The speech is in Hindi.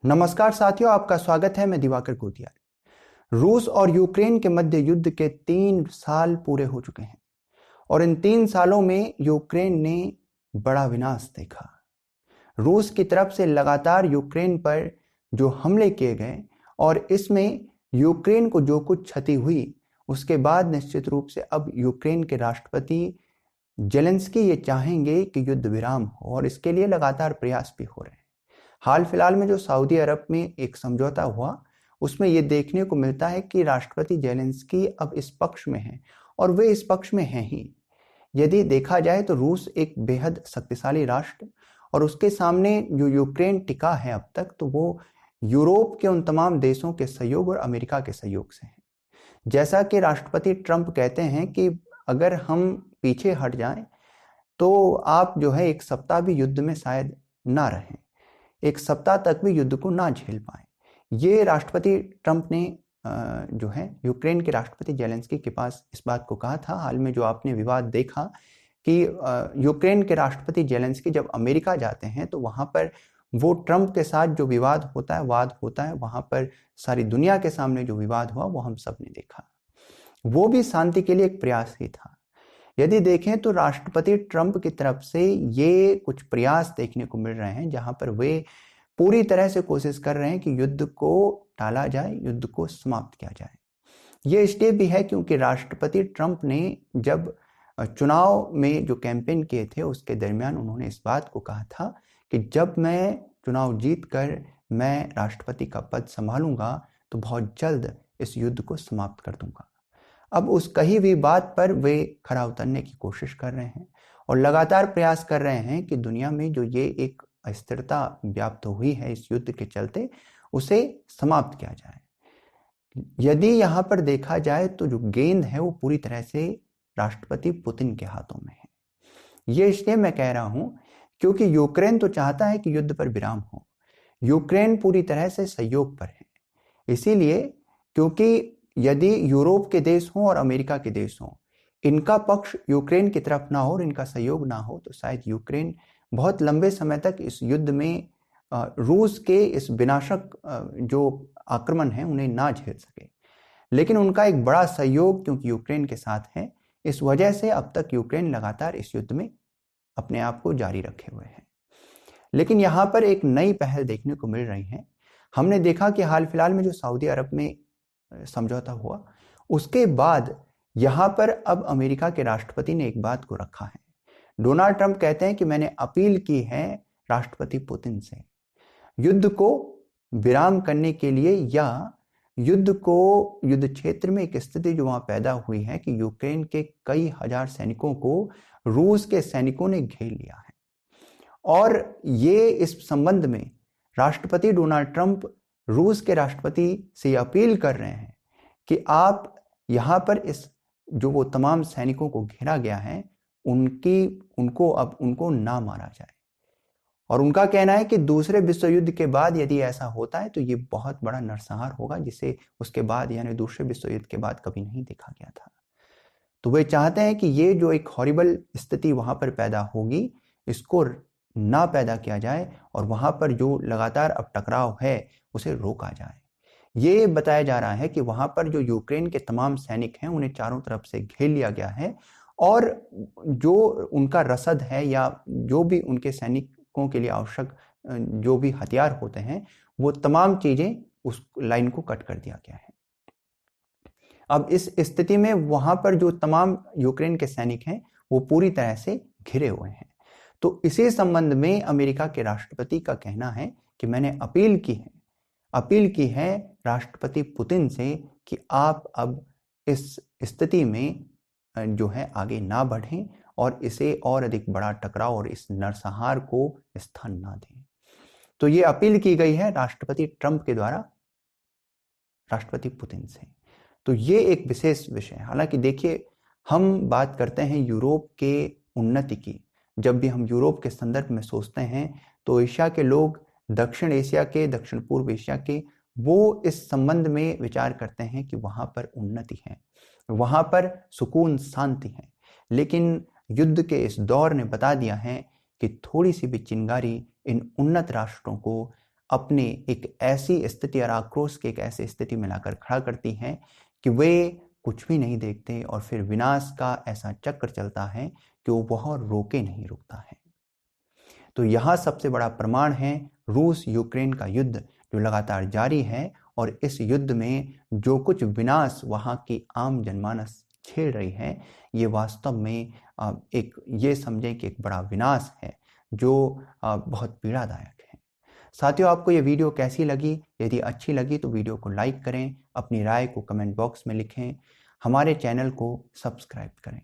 नमस्कार साथियों, आपका स्वागत है। मैं दिवाकर कोतियाल। रूस और यूक्रेन के मध्य युद्ध के 3 साल पूरे हो चुके हैं और इन 3 सालों में यूक्रेन ने बड़ा विनाश देखा। रूस की तरफ से लगातार यूक्रेन पर जो हमले किए गए और इसमें यूक्रेन को जो कुछ क्षति हुई, उसके बाद निश्चित रूप से अब यूक्रेन के राष्ट्रपति जेलेंस्की ये चाहेंगे कि युद्ध विराम हो और इसके लिए लगातार प्रयास भी हो रहे हैं। हाल फिलहाल में जो सऊदी अरब में एक समझौता हुआ, उसमें ये देखने को मिलता है कि राष्ट्रपति जेलेंस्की अब इस पक्ष में हैं और वे इस पक्ष में हैं ही। यदि देखा जाए तो रूस एक बेहद शक्तिशाली राष्ट्र और उसके सामने जो यूक्रेन टिका है अब तक, तो वो यूरोप के उन तमाम देशों के सहयोग और अमेरिका के सहयोग से है। जैसा कि राष्ट्रपति ट्रंप कहते हैं कि अगर हम पीछे हट जाएं तो आप जो है 1 सप्ताह भी युद्ध में शायद ना रहें, 1 सप्ताह तक भी युद्ध को ना झेल पाए। ये राष्ट्रपति ट्रंप ने जो है यूक्रेन के राष्ट्रपति जेलेंस्की के पास इस बात को कहा था। हाल में जो आपने विवाद देखा कि यूक्रेन के राष्ट्रपति जेलेंस्की जब अमेरिका जाते हैं तो वहां पर वो ट्रंप के साथ जो विवाद होता है, वाद होता है, वहां पर सारी दुनिया के सामने जो विवाद हुआ वो हम सब ने देखा। वो भी शांति के लिए एक प्रयास ही था। यदि देखें तो राष्ट्रपति ट्रंप की तरफ से ये कुछ प्रयास देखने को मिल रहे हैं जहां पर वे पूरी तरह से कोशिश कर रहे हैं कि युद्ध को टाला जाए, युद्ध को समाप्त किया जाए। ये इसलिए भी है क्योंकि राष्ट्रपति ट्रंप ने जब चुनाव में जो कैंपेन किए थे उसके दरमियान उन्होंने इस बात को कहा था कि जब मैं चुनाव जीत कर मैं राष्ट्रपति का पद संभालूंगा तो बहुत जल्द इस युद्ध को समाप्त कर दूंगा। अब उस कही हुई बात पर वे खरा उतरने की कोशिश कर रहे हैं और लगातार प्रयास कर रहे हैं कि दुनिया में जो ये एक अस्थिरता व्याप्त हुई है इस युद्ध के चलते, उसे समाप्त किया जाए। यदि यहाँ पर देखा जाए तो जो गेंद है वो पूरी तरह से राष्ट्रपति पुतिन के हाथों में है। ये इसलिए मैं कह रहा हूं क्योंकि यूक्रेन तो चाहता है कि युद्ध पर विराम हो, यूक्रेन पूरी तरह से सहयोग पर है। इसीलिए क्योंकि यदि यूरोप के देश हों और अमेरिका के देश हों, इनका पक्ष यूक्रेन की तरफ ना हो और इनका सहयोग ना हो तो शायद यूक्रेन बहुत लंबे समय तक इस युद्ध में रूस के इस विनाशक जो आक्रमण है उन्हें ना झेल सके। लेकिन उनका एक बड़ा सहयोग क्योंकि यूक्रेन के साथ है, इस वजह से अब तक यूक्रेन लगातार इस युद्ध में अपने आप को जारी रखे हुए है। लेकिन यहाँ पर एक नई पहल देखने को मिल रही है। हमने देखा कि हाल फिलहाल में जो सऊदी अरब में समझौता हुआ, उसके बाद यहां पर अब अमेरिका के राष्ट्रपति ने एक बात को रखा है। डोनाल्ड ट्रंप कहते हैं कि मैंने अपील की है राष्ट्रपति पुतिन से युद्ध को विराम करने के लिए, या युद्ध क्षेत्र में एक स्थिति जो वहां पैदा हुई है कि यूक्रेन के कई हजार सैनिकों को रूस के सैनिकों ने घेर लिया है। और ये इस संबंध में राष्ट्रपति डोनाल्ड ट्रंप रूस के राष्ट्रपति से अपील कर रहे हैं कि आप यहां पर इस जो वो तमाम सैनिकों को घेरा गया है उनको ना मारा जाए। और उनका कहना है कि दूसरे विश्व युद्ध के बाद यदि ऐसा होता है तो ये बहुत बड़ा नरसंहार होगा जिसे उसके बाद यानी दूसरे विश्व युद्ध के बाद कभी नहीं देखा गया था। तो वे चाहते हैं कि ये जो एक हॉरिबल स्थिति वहां पर पैदा होगी इसको ना पैदा किया जाए और वहां पर जो लगातार अब टकराव है उसे रोका जाए। ये बताया जा रहा है कि वहां पर जो यूक्रेन के तमाम सैनिक हैं उन्हें चारों तरफ से घेर लिया गया है और जो उनका रसद है या जो भी उनके सैनिकों के लिए आवश्यक जो भी हथियार होते हैं वो तमाम चीजें उस लाइन को कट कर दिया गया है। अब इस स्थिति में वहां पर जो तमाम यूक्रेन के सैनिक हैं वो पूरी तरह से घिरे हुए हैं। तो इसी संबंध में अमेरिका के राष्ट्रपति का कहना है कि मैंने अपील की है राष्ट्रपति पुतिन से कि आप अब इस स्थिति में जो है आगे ना बढ़ें और इसे और अधिक बड़ा टकराव और इस नरसंहार को स्थान ना दें। तो ये अपील की गई है राष्ट्रपति ट्रंप के द्वारा राष्ट्रपति पुतिन से। तो ये एक विशेष विषय है। हालांकि देखिए, हम बात करते हैं यूरोप के उन्नति की। जब भी हम यूरोप के संदर्भ में सोचते हैं तो एशिया के लोग, दक्षिण एशिया के, दक्षिण पूर्व एशिया के, वो इस संबंध में विचार करते हैं कि वहां पर उन्नति है, वहां पर सुकून, शांति है। लेकिन युद्ध के इस दौर ने बता दिया है कि थोड़ी सी भी चिंगारी इन उन्नत राष्ट्रों को अपने एक ऐसी स्थिति और आक्रोश के एक ऐसी स्थिति में लाकर खड़ा करती हैं कि वे कुछ भी नहीं देखते और फिर विनाश का ऐसा चक्र चलता है कि वो बहुत रोके नहीं रुकता है। तो यहाँ सबसे बड़ा प्रमाण है रूस यूक्रेन का युद्ध जो लगातार जारी है, और इस युद्ध में जो कुछ विनाश वहाँ की आम जनमानस झेल रही है, ये वास्तव में एक ये समझें कि एक बड़ा विनाश है जो बहुत पीड़ादायक है। साथियों, आपको ये वीडियो कैसी लगी? यदि अच्छी लगी तो वीडियो को लाइक करें, अपनी राय को कमेंट बॉक्स में लिखें, हमारे चैनल को सब्सक्राइब करें।